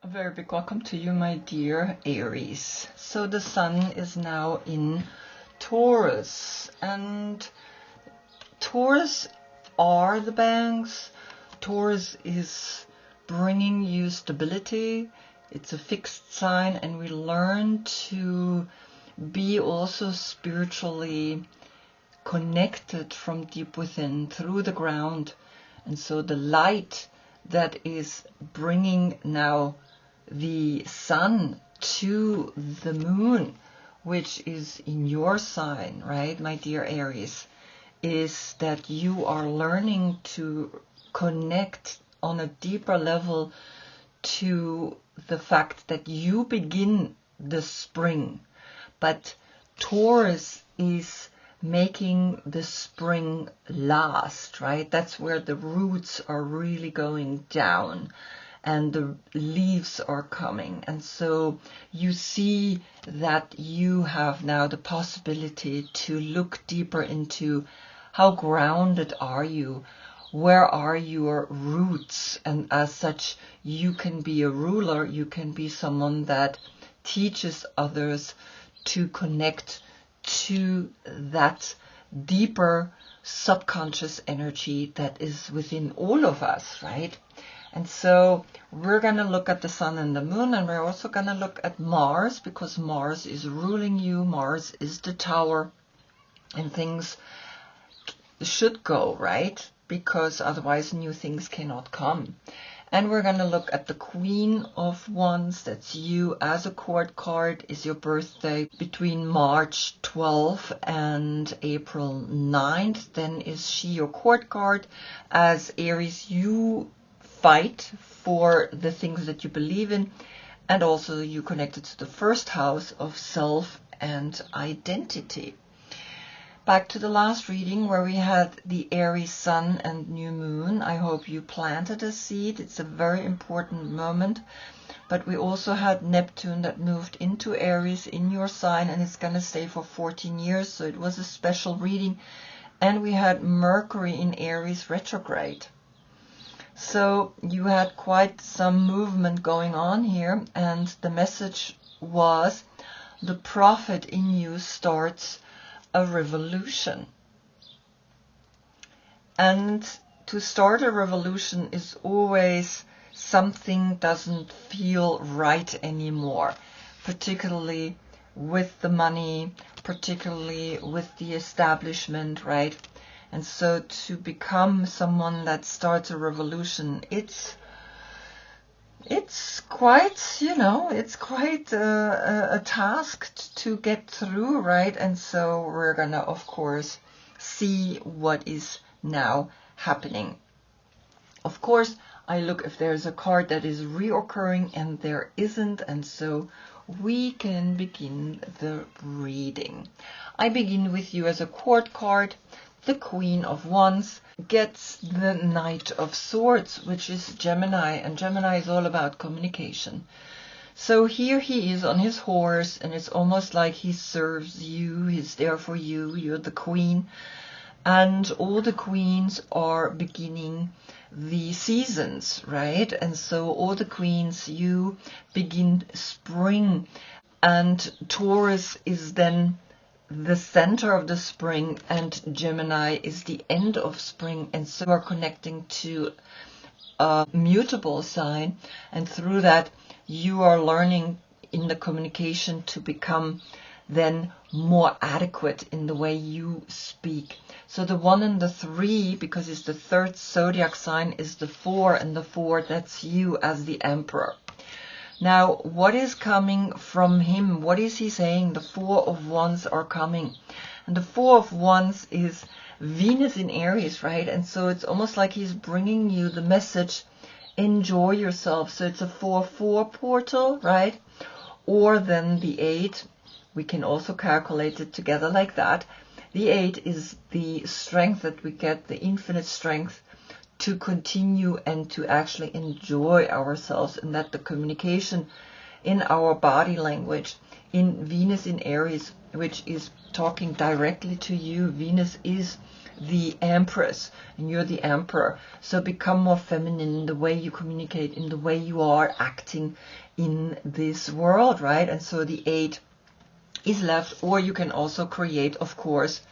A very big welcome to you, my dear Aries. So the sun is now in Taurus, and Taurus are the banks. Taurus is bringing you stability. It's a fixed sign, and we learn to be also spiritually connected from deep within through the ground. And so the light that is bringing now the sun to the moon, which is in your sign, right, my dear Aries, is that you are learning to connect on a deeper level to the fact that you begin the spring. But Taurus is making the spring last, right? That's where the roots are really going down and the leaves are coming. And so you see that you have now the possibility to look deeper into how grounded are you, where are your roots, and as such you can be a ruler, you can be someone that teaches others to connect to that deeper subconscious energy that is within all of us, right? And so we're going to look at the sun and the moon, and we're also going to look at Mars, because Mars is ruling you. Mars is the tower, and things should go, right? Because otherwise new things cannot come. And we're going to look at the Queen of Wands. That's you as a court card. Is your birthday between March 12th and April 9th. Then is she your court card. As Aries, you fight for the things that you believe in, and also you connected to the first house of self and identity. Back to the last reading where we had the Aries sun and new moon. I hope you planted a seed. It's a very important moment. But we also had Neptune that moved into Aries in your sign, and it's going to stay for 14 years. So it was a special reading. And we had Mercury in Aries retrograde. So you had quite some movement going on here, and the message was the prophet in you starts a revolution. And to start a revolution is always something doesn't feel right anymore, particularly with the money, particularly with the establishment, right? And so to become someone that starts a revolution, it's quite, it's quite a task to get through, right? And so we're gonna, of course, see what is now happening. Of course, I look if there's a card that is reoccurring, and there isn't, and so we can begin the reading. I begin with you as a court card. The Queen of Wands gets the Knight of Swords, which is Gemini, and Gemini is all about communication. So here he is on his horse, and it's almost like he serves you, he's there for you, you're the queen. And all the queens are beginning the seasons, right? And so all the queens, you begin spring, and Taurus is then the center of the spring, and Gemini is the end of spring, and so are connecting to a mutable sign, and through that you are learning in the communication to become then more adequate in the way you speak. So the 1 and the 3, because it's the third zodiac sign, is the 4, and the 4, that's you as the Emperor. Now, what is coming from him? What is he saying? The 4 of Wands are coming. And the 4 of Wands is Venus in Aries, right? And so it's almost like he's bringing you the message, enjoy yourself. So it's a 4-4 portal, right? Or then the 8, we can also calculate it together like that. The 8 is the strength that we get, the infinite strength to continue and to actually enjoy ourselves, and that the communication in our body language in Venus in Aries, which is talking directly to you. Venus is the Empress and you're the Emperor. So become more feminine in the way you communicate, in the way you are acting in this world, right? And so the 8 is left, or you can also create, of course,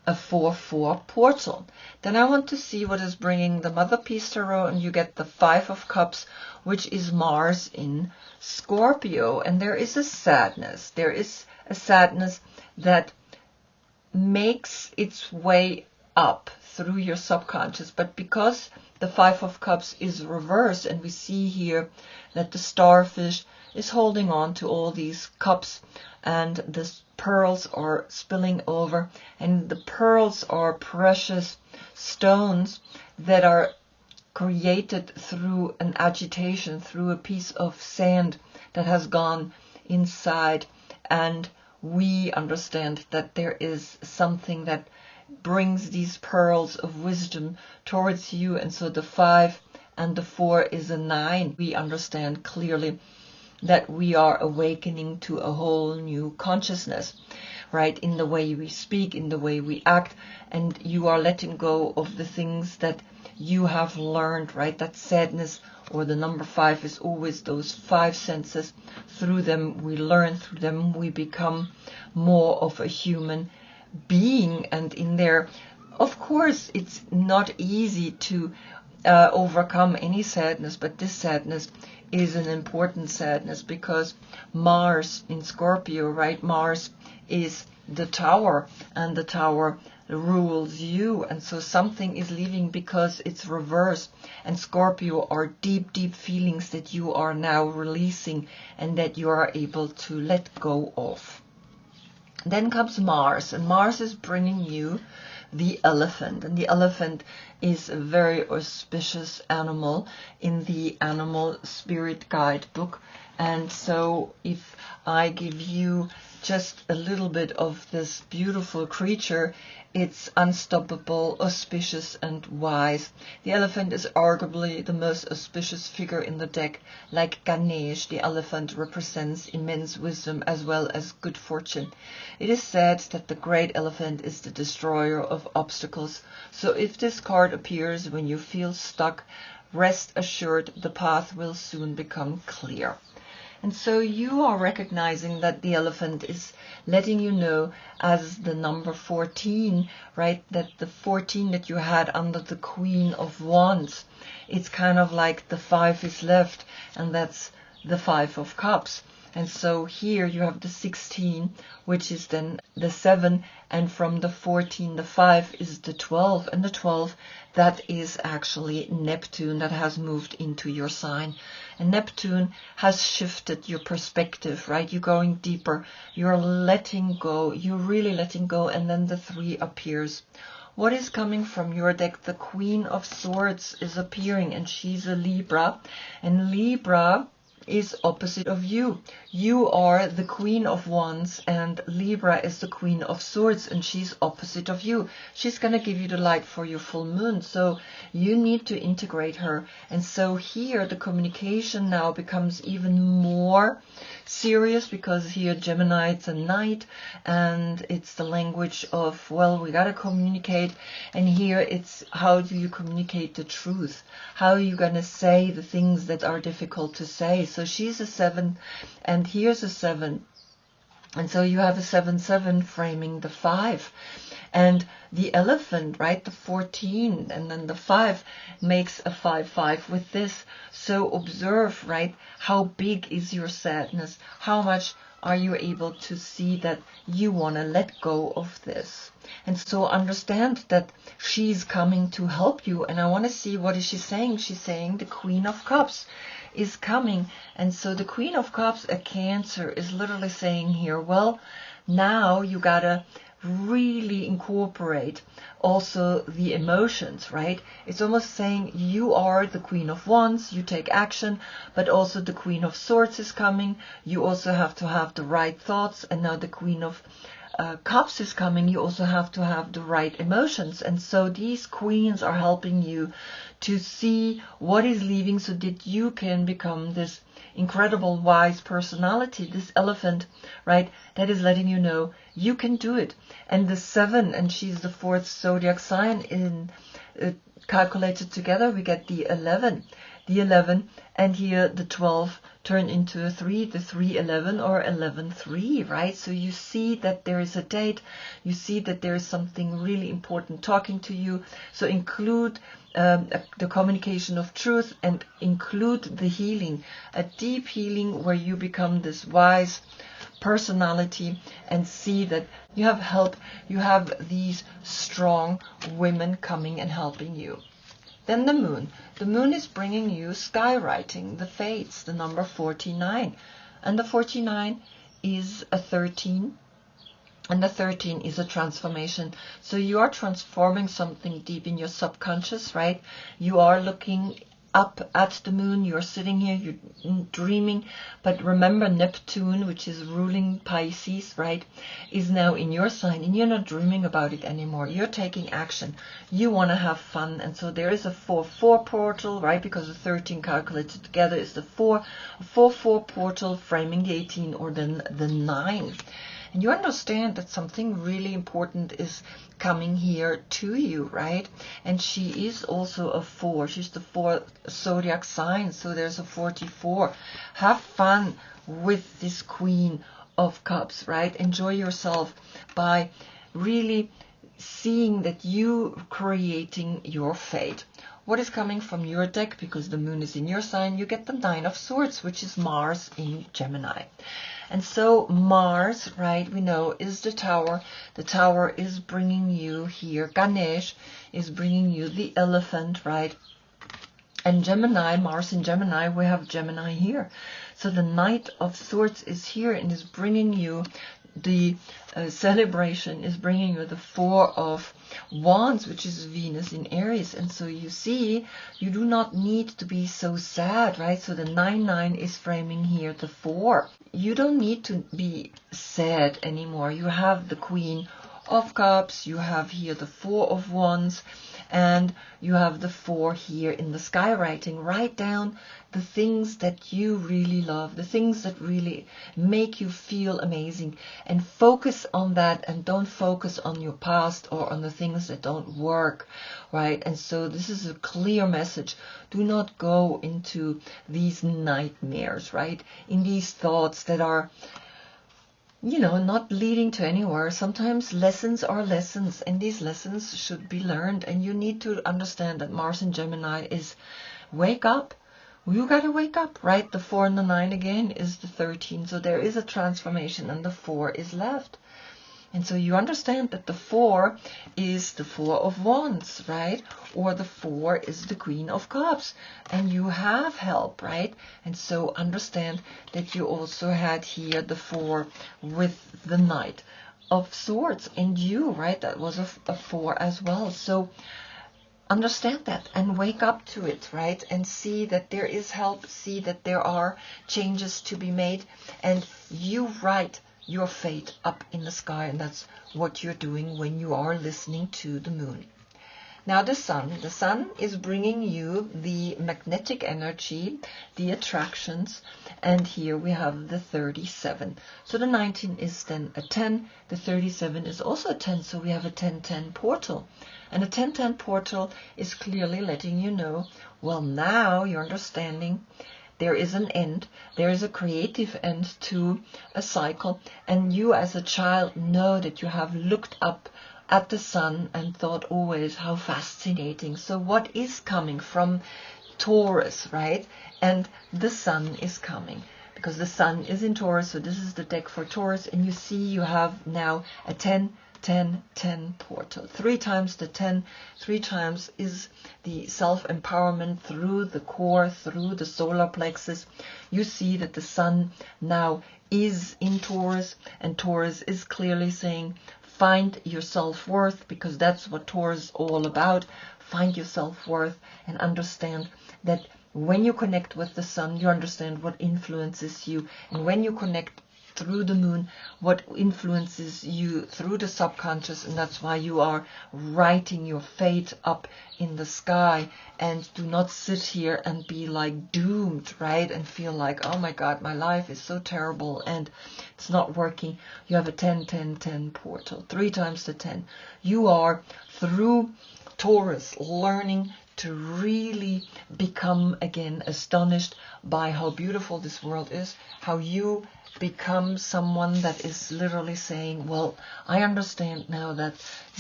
a 4-4 portal. Then I want to see what is bringing the Mother Peace Tarot, and you get the 5 of Cups, which is Mars in Scorpio. And there is a sadness. There is a sadness that makes its way up through your subconscious. But because the 5 of Cups is reversed, and we see here that the starfish is holding on to all these cups, and the pearls are spilling over, and the pearls are precious stones that are created through an agitation, through a piece of sand that has gone inside. And we understand that there is something that brings these pearls of wisdom towards you. And so the 5 and the 4 is a 9. We understand clearly that we are awakening to a whole new consciousness, right? In the way we speak, in the way we act, and you are letting go of the things that you have learned, right? That sadness, or the number 5, is always those 5 senses. Through them we learn, through them we become more of a human being. And in there, of course, it's not easy to overcome any sadness, but this sadness is an important sadness, because Mars in Scorpio, right? Mars is the tower, and the tower rules you. And so something is leaving because it's reversed. And Scorpio are deep, deep feelings that you are now releasing and that you are able to let go of. Then comes Mars, and Mars is bringing you the elephant. And the elephant is a very auspicious animal in the Animal Spirit Guidebook. And so if I give you just a little bit of this beautiful creature, it's unstoppable, auspicious, and wise. The elephant is arguably the most auspicious figure in the deck. Like Ganesh, the elephant represents immense wisdom as well as good fortune. It is said that the great elephant is the destroyer of obstacles. So if this card appears when you feel stuck, rest assured the path will soon become clear. And so you are recognizing that the elephant is letting you know, as the number 14, right, that the 14 that you had under the Queen of Wands, it's kind of like the 5 is left, and that's the 5 of Cups. And so here you have the 16, which is then the 7, and from the 14, the 5 is the 12, and the 12, that is actually Neptune that has moved into your sign. And Neptune has shifted your perspective, right? You're going deeper, you're letting go, you're really letting go, and then the 3 appears. What is coming from your deck? The Queen of Swords is appearing, and she's a Libra, and Libra is opposite of you. You are the Queen of Wands, and Libra is the Queen of Swords, and she's opposite of you. She's going to give you the light for your full moon, so you need to integrate her. And so here the communication now becomes even more serious, because here Gemini, it's a knight, and it's the language of, well, we got to communicate. And here it's, how do you communicate the truth? How are you going to say the things that are difficult to say? So she's a 7, and here's a 7. And so you have a 7-7 framing the 5. And the elephant, right, the 14, and then the 5 makes a 5-5 with this. So observe, right, how big is your sadness? How much are you able to see that you want to let go of this? And so understand that she's coming to help you. And I want to see, what is she saying? She's saying the Queen of Cups is coming. And so the Queen of Cups, a Cancer, is literally saying here, well, now you gotta really incorporate also the emotions, right? It's almost saying you are the Queen of Wands, you take action, but also the Queen of Swords is coming. You also have to have the right thoughts. And now the Queen of Cups is coming, you also have to have the right emotions. And so these queens are helping you to see what is leaving so that you can become this incredible wise personality, this elephant, right, that is letting you know you can do it. And the 7, and she's the 4th zodiac sign, in calculated together we get the 11, and here the 12 turn into a 3, the 311 or 11-3, right? So you see that there is a date, you see that there is something really important talking to you. So include the communication of truth and include the healing, a deep healing where you become this wise personality and see that you have help, you have these strong women coming and helping you. Then the moon. The moon is bringing you skywriting, the fates, the number 49. And the 49 is a 13. And the 13 is a transformation. So you are transforming something deep in your subconscious, right? You are looking up at the moon, you're sitting here, you're dreaming, but remember Neptune, which is ruling Pisces, right, is now in your sign, and you're not dreaming about it anymore. You're taking action. You want to have fun, and so there is a 4-4 portal, right, because the 13 calculated together is the 4, a 4-4 portal framing the 18 or then the 9. And you understand that something really important is coming here to you, right? And she is also a 4. She's the 4th zodiac sign, so there's a 44. Have fun with this Queen of Cups, right? Enjoy yourself by really seeing that you creating your fate. What is coming from your deck, because the moon is in your sign, you get the 9 of Swords, which is Mars in Gemini. And so Mars, right, we know is the Tower. The Tower is bringing you here. Ganesh is bringing you the elephant, right? And Gemini, Mars in Gemini, we have Gemini here. So the Knight of Swords is here and is bringing you the celebration, is bringing you the 4 of Wands, which is Venus in Aries. And so you see, you do not need to be so sad, right? So the 9-9 is framing here the 4. You don't need to be sad anymore. You have the Queen of Cups, you have here the 4 of Wands, and you have the 4 here in the skywriting. Write down the things that you really love, the things that really make you feel amazing, and focus on that, and don't focus on your past or on the things that don't work, right? And so this is a clear message. Do not go into these nightmares, right? In these thoughts that are, you know, not leading to anywhere. Sometimes lessons are lessons, and these lessons should be learned. And you need to understand that Mars in Gemini is wake up. You gotta wake up, right? The 4 and the 9 again is the 13. So there is a transformation, and the 4 is left. And so you understand that the 4 is the 4 of Wands, right? Or the 4 is the Queen of Cups. And you have help, right? And so understand that you also had here the 4 with the Knight of Swords. And you, right? That was a 4 as well. So understand that and wake up to it, right? And see that there is help. See that there are changes to be made. And you write your fate up in the sky, and that's what you're doing when you are listening to the moon. Now the sun is bringing you the magnetic energy, the attractions, and here we have the 37. So the 19 is then a 10, the 37 is also a 10, so we have a 10-10 portal. And a 10-10 portal is clearly letting you know, well, now you're understanding there is an end, there is a creative end to a cycle, and you as a child know that you have looked up at the sun and thought always how fascinating. So what is coming from Taurus, right? And the sun is coming because the sun is in Taurus, so this is the deck for Taurus, and you see you have now a 10-10 portal. 3 times the 10, 3 times is the self-empowerment through the core, through the solar plexus. You see that the sun now is in Taurus, and Taurus is clearly saying, find your self-worth, because that's what Taurus is all about. Find your self-worth and understand that when you connect with the sun, you understand what influences you. And when you connect through the moon, what influences you through the subconscious, and that's why you are writing your fate up in the sky. And do not sit here and be like doomed, right, and feel like, oh my God, my life is so terrible and it's not working. You have a 10-10-10 portal, 3 times the 10. You are through Taurus learning to really become again astonished by how beautiful this world is, how you become someone that is literally saying, well, I understand now that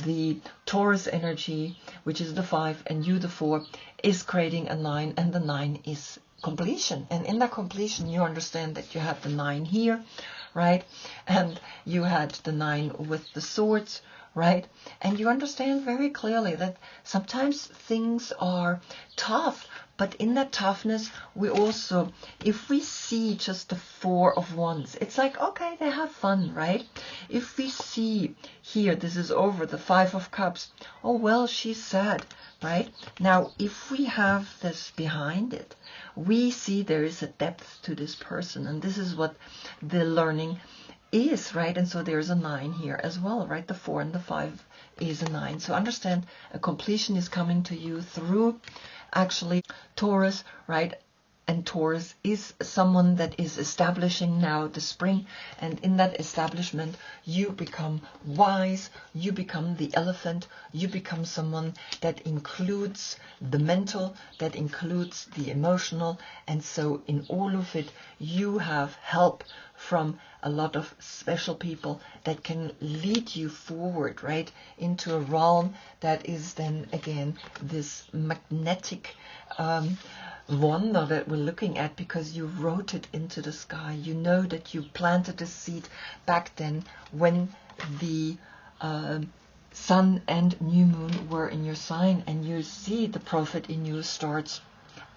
the Taurus energy, which is the 5 and you the 4, is creating a 9, and the 9 is completion. And in that completion you understand that you have the 9 here, right, and you had the 9 with the swords, right? And you understand very clearly that sometimes things are tough, but in that toughness, we also, if we see just the 4 of Wands, it's like, okay, they have fun, right? If we see here, this is over, the 5 of Cups, oh, well, she's sad, right? Now, if we have this behind it, we see there is a depth to this person, and this is what the learning is, right? And so there's a 9 here as well, right? The 4 and the 5 is a 9. So understand, a completion is coming to you through actually Taurus, right? And Taurus is someone that is establishing now the spring, and in that establishment you become wise, you become the elephant, you become someone that includes the mental, that includes the emotional, and so in all of it you have help from a lot of special people that can lead you forward, right, into a realm that is then again this magnetic wonder that we're looking at, because you wrote it into the sky. You know that you planted a seed back then when the sun and new moon were in your sign, and you see the prophet in you starts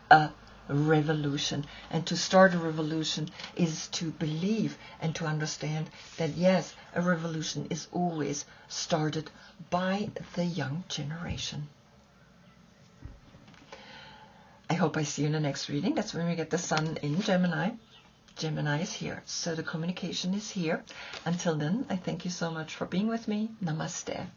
a revolution. And to start a revolution is to believe and to understand that yes, a revolution is always started by the young generation. I hope I see you in the next reading. That's when we get the sun in Gemini. Gemini is here, so the communication is here. Until then, I thank you so much for being with me. Namaste.